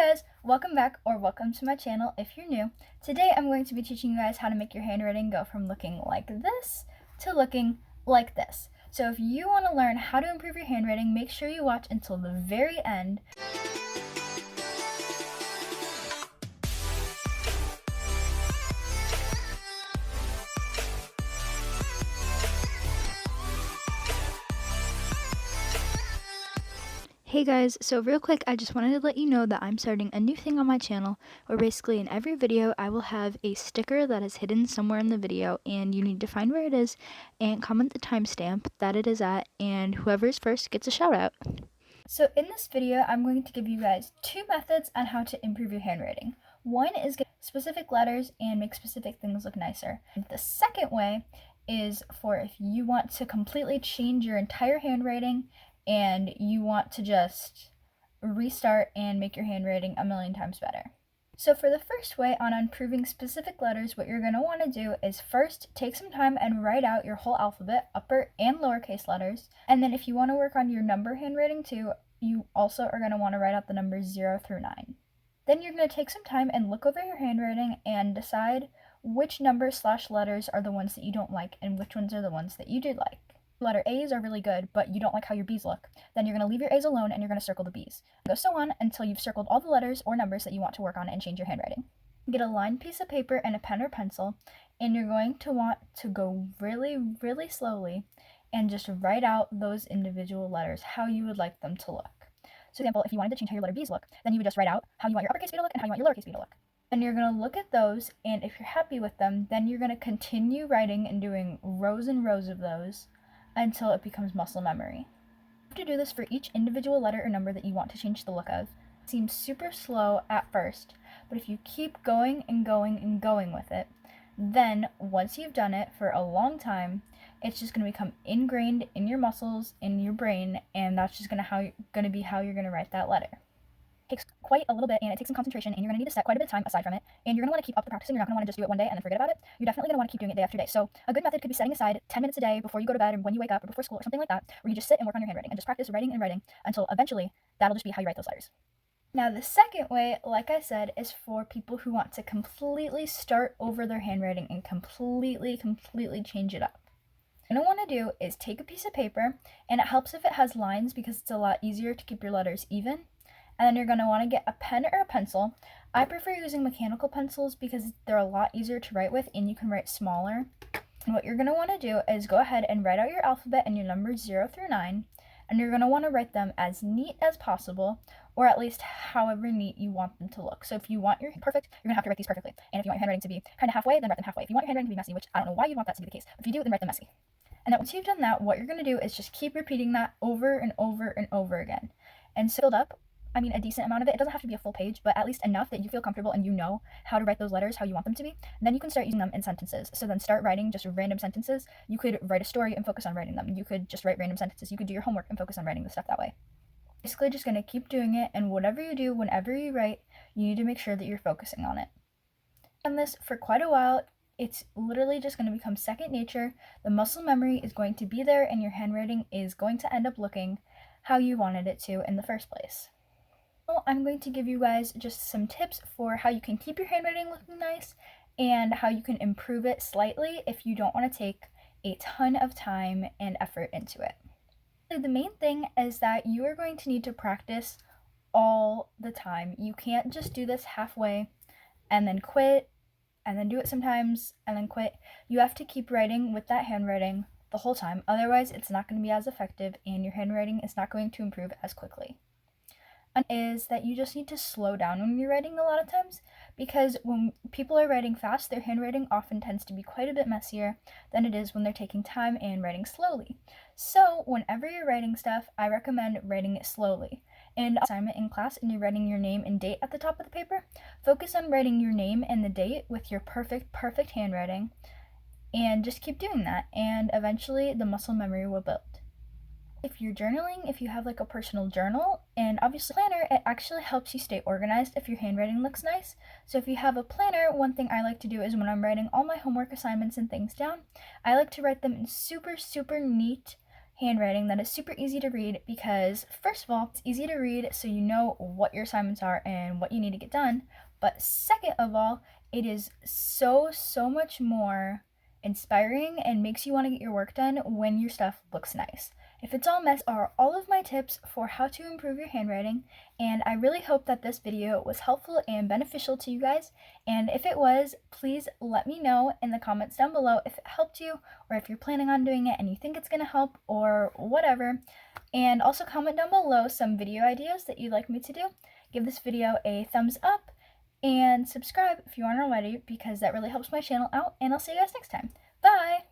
guys, welcome back or welcome to my channel if you're new. Today I'm going to be teaching you guys how to make your handwriting go from looking like this to looking like this. So if you want to learn how to improve your handwriting, make sure you watch until the very end. Hey guys, so real quick, I just wanted to let you know that I'm starting a new thing on my channel where basically in every video I will have a sticker that is hidden somewhere in the video and you need to find where it is and comment the timestamp that it is at, and whoever's first gets a shout out. So in this video, I'm going to give you guys two methods on how to improve your handwriting. One is get specific letters and make specific things look nicer. The second way is for if you want to completely change your entire handwriting and you want to just restart and make your handwriting a million times better. So for the first way on improving specific letters, what you're going to want to do is first take some time and write out your whole alphabet, upper and lowercase letters. And then if you want to work on your number handwriting too, you also are going to want to write out the numbers 0 through 9. Then you're going to take some time and look over your handwriting and decide which numbers/letters are the ones that you don't like and which ones are the ones that you do like. Letter A's are really good, but you don't like how your B's look, then you're going to leave your A's alone and you're going to circle the B's. Go so on until you've circled all the letters or numbers that you want to work on and change your handwriting. Get a lined piece of paper and a pen or pencil, and you're going to want to go really, really slowly and just write out those individual letters, how you would like them to look. So, for example, if you wanted to change how your letter B's look, then you would just write out how you want your uppercase B to look and how you want your lowercase B to look. And you're going to look at those, and if you're happy with them, then you're going to continue writing and doing rows and rows of those until it becomes muscle memory. You have to do this for each individual letter or number that you want to change the look of. It seems super slow at first, but if you keep going and going and going with it, then once you've done it for a long time, it's just going to become ingrained in your muscles, in your brain, and that's just going to be how you're going to write that letter. It takes quite a little bit, and it takes some concentration, and you're going to need to set quite a bit of time aside from it, and you're going to want to keep up the practicing. You're not going to want to just do it one day and then forget about it. You're definitely going to want to keep doing it day after day. So a good method could be setting aside 10 minutes a day before you go to bed or when you wake up or before school or something like that, where you just sit and work on your handwriting and just practice writing and writing until eventually that'll just be how you write those letters. Now the second way, like I said, is for people who want to completely start over their handwriting and completely change it up. What you want to do is take a piece of paper, and it helps if it has lines because it's a lot easier to keep your letters even. And then you're going to want to get a pen or a pencil. I prefer using mechanical pencils because they're a lot easier to write with and you can write smaller. And what you're going to want to do is go ahead and write out your alphabet and your numbers 0 through 9. And you're going to want to write them as neat as possible, or at least however neat you want them to look. So if you want your perfect, you're going to have to write these perfectly. And if you want your handwriting to be kind of halfway, then write them halfway. If you want your handwriting to be messy, which I don't know why you'd want that to be the case, if you do, then write them messy. And then once you've done that, what you're going to do is just keep repeating that over and over and over again. And so build up, a decent amount of it. It doesn't have to be a full page, but at least enough that you feel comfortable and you know how to write those letters how you want them to be. And then you can start using them in sentences. So then start writing just random sentences. You could write a story and focus on writing them. You could just write random sentences. You could do your homework and focus on writing the stuff that way. Basically just going to keep doing it, and whatever you do, whenever you write, you need to make sure that you're focusing on it. And this for quite a while, it's literally just going to become second nature. The muscle memory is going to be there, and your handwriting is going to end up looking how you wanted it to in the first place. I'm going to give you guys just some tips for how you can keep your handwriting looking nice and how you can improve it slightly if you don't want to take a ton of time and effort into it. The main thing is that you are going to need to practice all the time. You can't just do this halfway and then quit and then do it sometimes and then quit. You have to keep writing with that handwriting the whole time. Otherwise, it's not going to be as effective and your handwriting is not going to improve as quickly. Is that you just need to slow down when you're writing a lot of times, because when people are writing fast, their handwriting often tends to be quite a bit messier than it is when they're taking time and writing slowly. So whenever you're writing stuff, I recommend writing it slowly. And assignment in class and you're writing your name and date at the top of the paper, focus on writing your name and the date with your perfect handwriting, and just keep doing that, and eventually the muscle memory will build. If you're journaling, if you have like a personal journal, and obviously a planner, it actually helps you stay organized if your handwriting looks nice. So if you have a planner, one thing I like to do is when I'm writing all my homework assignments and things down, I like to write them in super neat handwriting that is super easy to read because, first of all, it's easy to read so you know what your assignments are and what you need to get done. But second of all, it is so much more inspiring and makes you want to get your work done when your stuff looks nice. If it's all messy, are all of my tips for how to improve your handwriting, and I really hope that this video was helpful and beneficial to you guys. And if it was, please let me know in the comments down below if it helped you, or if you're planning on doing it and you think it's going to help, or whatever. And also comment down below some video ideas that you'd like me to do. Give this video a thumbs up, and subscribe if you aren't already, because that really helps my channel out, and I'll see you guys next time. Bye!